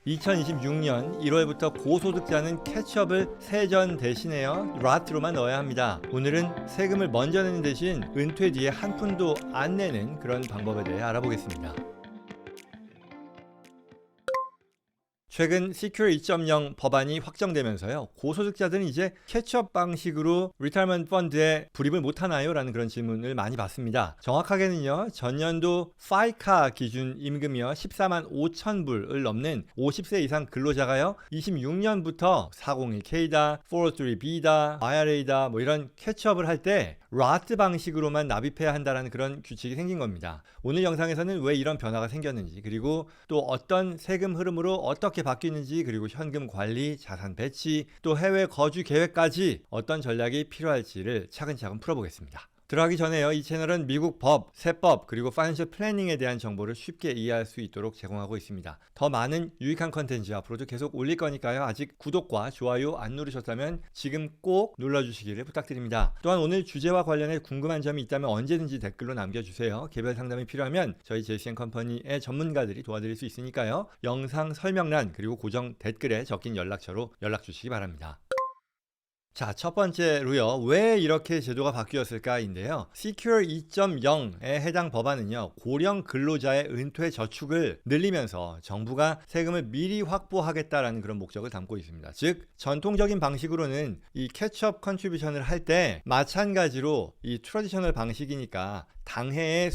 2026년 1월부터 고소득자는 캐치업을 세전 대신에요 라트로만 넣어야 합니다. 오늘은 세금을 먼저 내는 대신 은퇴 뒤에 한 푼도 안 내는 그런 방법에 대해 알아보겠습니다. 최근 Secure 2.0 법안이 확정되면서요, 고소득자들은 이제 캐치업 방식으로 리타이먼트 펀드에 불입을 못하나요? 라는 그런 질문을 많이 받습니다. 정확하게는요, 전년도 FICA 기준 임금이요 14만 5천 불을 넘는 50세 이상 근로자가요 26년부터 401k다, 403b다, IRA다 뭐 이런 캐치업을 할 때 라트 방식으로만 납입해야 한다는 그런 규칙이 생긴 겁니다. 오늘 영상에서는 왜 이런 변화가 생겼는지, 그리고 또 어떤 세금 흐름으로 어떻게 바뀌는지, 그리고 현금 관리, 자산 배치, 또 해외 거주 계획까지 어떤 전략이 필요할지를 차근차근 풀어보겠습니다. 들어가기 전에요, 이 채널은 미국 법, 세법, 그리고 파이낸셜 플래닝에 대한 정보를 쉽게 이해할 수 있도록 제공하고 있습니다. 더 많은 유익한 컨텐츠 앞으로도 계속 올릴 거니까요, 아직 구독과 좋아요 안 누르셨다면 지금 꼭 눌러주시기를 부탁드립니다. 또한 오늘 주제와 관련해 궁금한 점이 있다면 언제든지 댓글로 남겨주세요. 개별 상담이 필요하면 저희 JCN 컴퍼니의 전문가들이 도와드릴 수 있으니까요, 영상 설명란 그리고 고정 댓글에 적힌 연락처로 연락 주시기 바랍니다. 자, 첫 번째로요, 왜 이렇게 제도가 바뀌었을까인데요. Secure 2.0에 해당 법안은요, 고령 근로자의 은퇴 저축을 늘리면서 정부가 세금을 미리 확보하겠다라는 그런 목적을 담고 있습니다. 즉, 전통적인 방식으로는 이 캐치업 컨트리뷰션을 할 때 마찬가지로 이 트래디셔널 방식이니까 당해의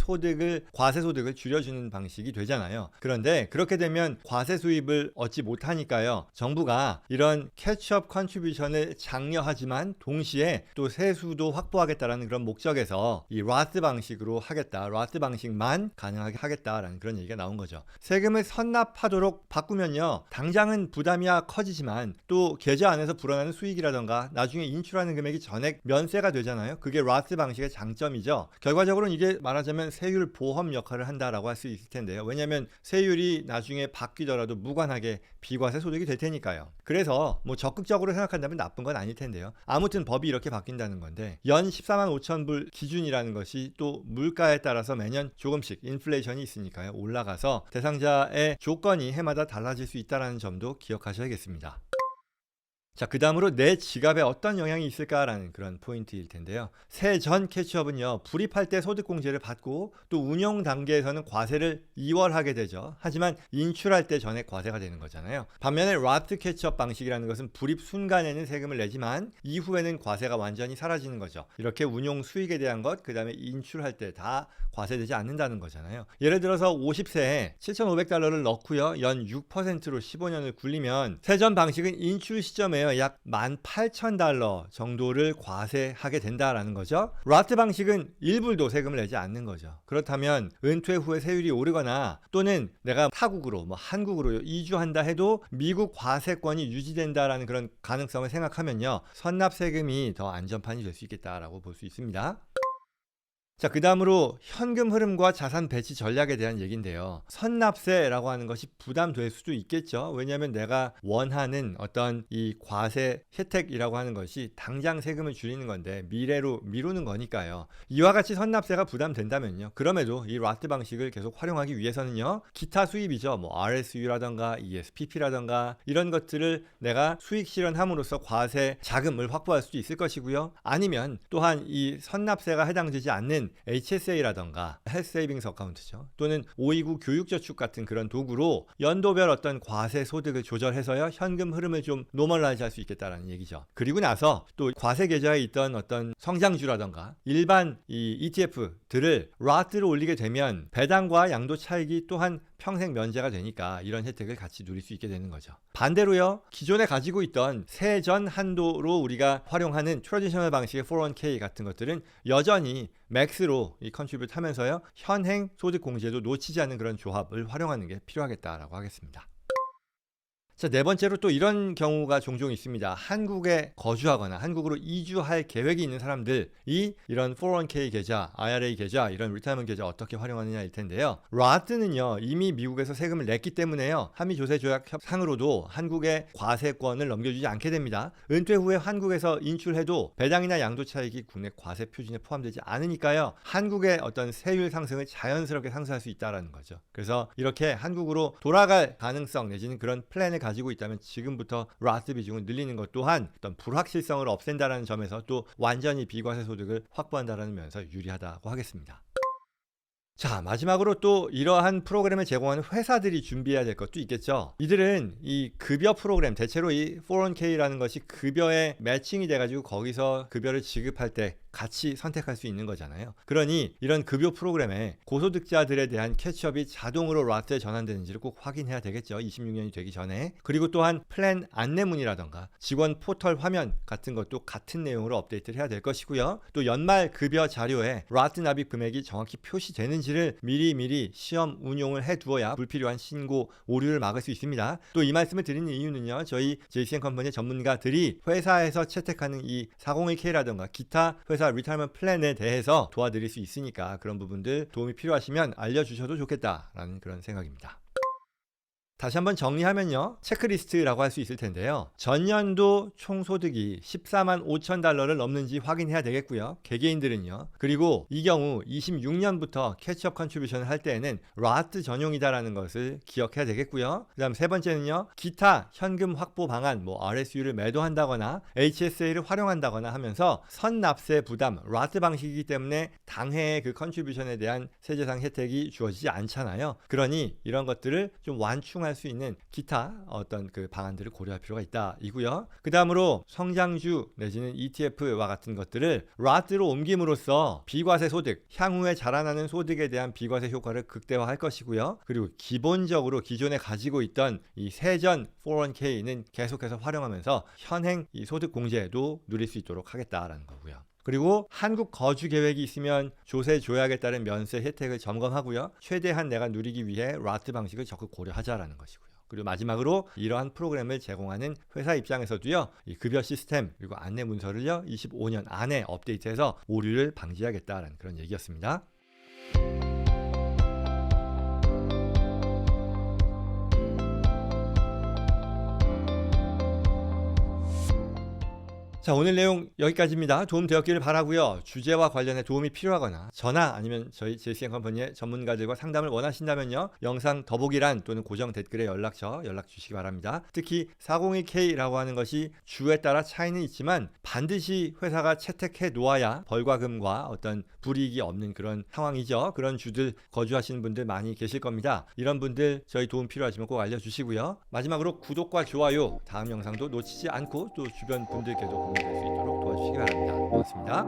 과세 소득을 줄여주는 방식이 되잖아요. 그런데 그렇게 되면 과세 수입을 얻지 못하니까요, 정부가 이런 캐치업 컨트리뷰션을 장려하지만 동시에 또 세수도 확보하겠다라는 그런 목적에서 이 라트 방식으로 하겠다, 라트 방식만 가능하게 하겠다라는 그런 얘기가 나온 거죠. 세금을 선납하도록 바꾸면요, 당장은 부담이 커지지만 또 계좌 안에서 불어나는 수익이라던가 나중에 인출하는 금액이 전액 면세가 되잖아요. 그게 라트 방식의 장점이죠. 결과적으로는 이게 말하자면 세율 보험 역할을 한다라고 할 수 있을 텐데요. 왜냐하면 세율이 나중에 바뀌더라도 무관하게 비과세 소득이 될 테니까요. 그래서 뭐 적극적으로 생각한다면 나쁜 건 아닐 텐데요. 아무튼 법이 이렇게 바뀐다는 건데, 연 14만 5천 불 기준이라는 것이 또 물가에 따라서 매년 조금씩 인플레이션이 있으니까요, 올라가서 대상자의 조건이 해마다 달라질 수 있다는 점도 기억하셔야겠습니다. 자, 그 다음으로 내 지갑에 어떤 영향이 있을까라는 그런 포인트일 텐데요. 세전 캐치업은요, 불입할 때 소득공제를 받고 또 운용 단계에서는 과세를 이월하게 되죠. 하지만 인출할 때 전액 과세가 되는 거잖아요. 반면에 라트 캐치업 방식이라는 것은 불입 순간에는 세금을 내지만 이후에는 과세가 완전히 사라지는 거죠. 이렇게 운용 수익에 대한 것, 그 다음에 인출할 때 다 과세되지 않는다는 거잖아요. 예를 들어서 50세에 7,500달러를 넣고요, 연 6%로 15년을 굴리면 세전 방식은 인출 시점에 약 18,000달러 정도를 과세하게 된다라는 거죠. 라트 방식은 1불도 세금을 내지 않는 거죠. 그렇다면 은퇴 후에 세율이 오르거나 또는 내가 타국으로 한국으로 이주한다 해도 미국 과세권이 유지된다라는 그런 가능성을 생각하면요, 선납 세금이 더 안전판이 될 수 있겠다라고 볼 수 있습니다. 자, 그 다음으로 현금 흐름과 자산 배치 전략에 대한 얘기인데요. 선납세라고 하는 것이 부담될 수도 있겠죠. 왜냐하면 내가 원하는 어떤 이 과세 혜택이라고 하는 것이 당장 세금을 줄이는 건데 미래로 미루는 거니까요. 이와 같이 선납세가 부담된다면요, 그럼에도 이 라트 방식을 계속 활용하기 위해서는요, 기타 수입이죠. RSU라던가 ESPP라던가 이런 것들을 내가 수익 실현함으로써 과세 자금을 확보할 수도 있을 것이고요. 아니면 또한 이 선납세가 해당되지 않는 HSA라던가 헬스 세이빙스 어카운트죠, 또는 529 교육저축 같은 그런 도구로 연도별 어떤 과세 소득을 조절해서요, 현금 흐름을 좀 노멀라이즈 할 수 있겠다라는 얘기죠. 그리고 나서 또 과세 계좌에 있던 어떤 성장주라던가 일반 이 ETF들을 라트로 올리게 되면 배당과 양도 차익이 또한 평생 면제가 되니까 이런 혜택을 같이 누릴 수 있게 되는 거죠. 반대로요, 기존에 가지고 있던 세전 한도로 우리가 활용하는 트래디셔널 방식의 401k 같은 것들은 여전히 맥스로 이 컨트리뷰트 하면서요, 현행 소득 공제도 놓치지 않는 그런 조합을 활용하는 게 필요하겠다라고 하겠습니다. 자, 네 번째로 또 이런 경우가 종종 있습니다. 한국에 거주하거나 한국으로 이주할 계획이 있는 사람들이 이런 401k 계좌, IRA 계좌, 이런 리타이먼트 계좌 어떻게 활용하느냐일 텐데요. 로스는요 이미 미국에서 세금을 냈기 때문에요. 한미 조세 조약 상으로도 한국에 과세권을 넘겨주지 않게 됩니다. 은퇴 후에 한국에서 인출해도 배당이나 양도 차익이 국내 과세 표준에 포함되지 않으니까요. 한국의 어떤 세율 상승을 자연스럽게 상쇄할 수 있다는 거죠. 그래서 이렇게 한국으로 돌아갈 가능성 내지는 그런 플랜을 가지고 있다면 지금부터 로스 비중을 늘리는 것 또한 어떤 불확실성을 없앤다는 점에서 또 완전히 비과세 소득을 확보한다는 면에서 유리하다고 하겠습니다. 자, 마지막으로 또 이러한 프로그램을 제공하는 회사들이 준비해야 될 것도 있겠죠. 이들은 이 급여 프로그램, 대체로 이 401k라는 것이 급여에 매칭이 돼가지고 거기서 급여를 지급할 때 같이 선택할 수 있는 거잖아요. 그러니 이런 급여 프로그램에 고소득자들에 대한 캐치업이 자동으로 로스에 전환되는지를 꼭 확인해야 되겠죠. 26년이 되기 전에. 그리고 또한 플랜 안내문이라던가 직원 포털 화면 같은 것도 같은 내용으로 업데이트를 해야 될 것이고요. 또 연말 급여 자료에 로스 납입 금액이 정확히 표시되는지를 미리 시험 운용을 해두어야 불필요한 신고 오류를 막을 수 있습니다. 또 이 말씀을 드리는 이유는요. 저희 JCN 컴퍼니의 전문가들이 회사에서 채택하는 이 401k라던가 기타 회사 리타이먼트 플랜에 대해서 도와드릴 수 있으니까 그런 부분들 도움이 필요하시면 알려주셔도 좋겠다라는 그런 생각입니다. 다시 한번 정리하면요. 체크리스트라고 할 수 있을 텐데요. 전년도 총소득이 14만 5천 달러를 넘는지 확인해야 되겠고요. 개개인들은요. 그리고 이 경우 26년부터 캐치업 컨트리뷰션을 할 때에는 로스 전용이다라는 것을 기억해야 되겠고요. 그 다음 세 번째는요. 기타 현금 확보 방안, RSU를 매도한다거나 HSA를 활용한다거나 하면서 선납세 부담, 로스 방식이기 때문에 당해의 그 컨트리뷰션에 대한 세제상 혜택이 주어지지 않잖아요. 그러니 이런 것들을 좀 완충할 수 있는 기타 어떤 그 방안들을 고려할 필요가 있다 이고요. 그 다음으로 성장주 내지는 ETF와 같은 것들을 로스로 옮김으로써 비과세 소득, 향후에 자라나는 소득에 대한 비과세 효과를 극대화할 것이고요. 그리고 기본적으로 기존에 가지고 있던 이 세전 401k는 계속해서 활용하면서 현행 이 소득 공제도 누릴 수 있도록 하겠다라는 거고요. 그리고 한국 거주 계획이 있으면 조세 조약에 따른 면세 혜택을 점검하고요. 최대한 내가 누리기 위해 로스 방식을 적극 고려하자라는 것이고요. 그리고 마지막으로 이러한 프로그램을 제공하는 회사 입장에서도요. 이 급여 시스템 그리고 안내 문서를요. 25년 안에 업데이트해서 오류를 방지하겠다라는 그런 얘기였습니다. 자, 오늘 내용 여기까지입니다. 도움 되었기를 바라고요. 주제와 관련해 도움이 필요하거나 전화 아니면 저희 JCN 컴퍼니의 전문가들과 상담을 원하신다면요. 영상 더보기란 또는 고정 댓글에 연락 주시기 바랍니다. 특히 401k라고 하는 것이 주에 따라 차이는 있지만 반드시 회사가 채택해 놓아야 벌과금과 어떤 불이익이 없는 그런 상황이죠. 그런 주들 거주하시는 분들 많이 계실 겁니다. 이런 분들 저희 도움 필요하시면 꼭 알려주시고요. 마지막으로 구독과 좋아요, 다음 영상도 놓치지 않고 또 주변 분들께도 될 수 있도록 도와주시기 바랍니다. 고맙습니다.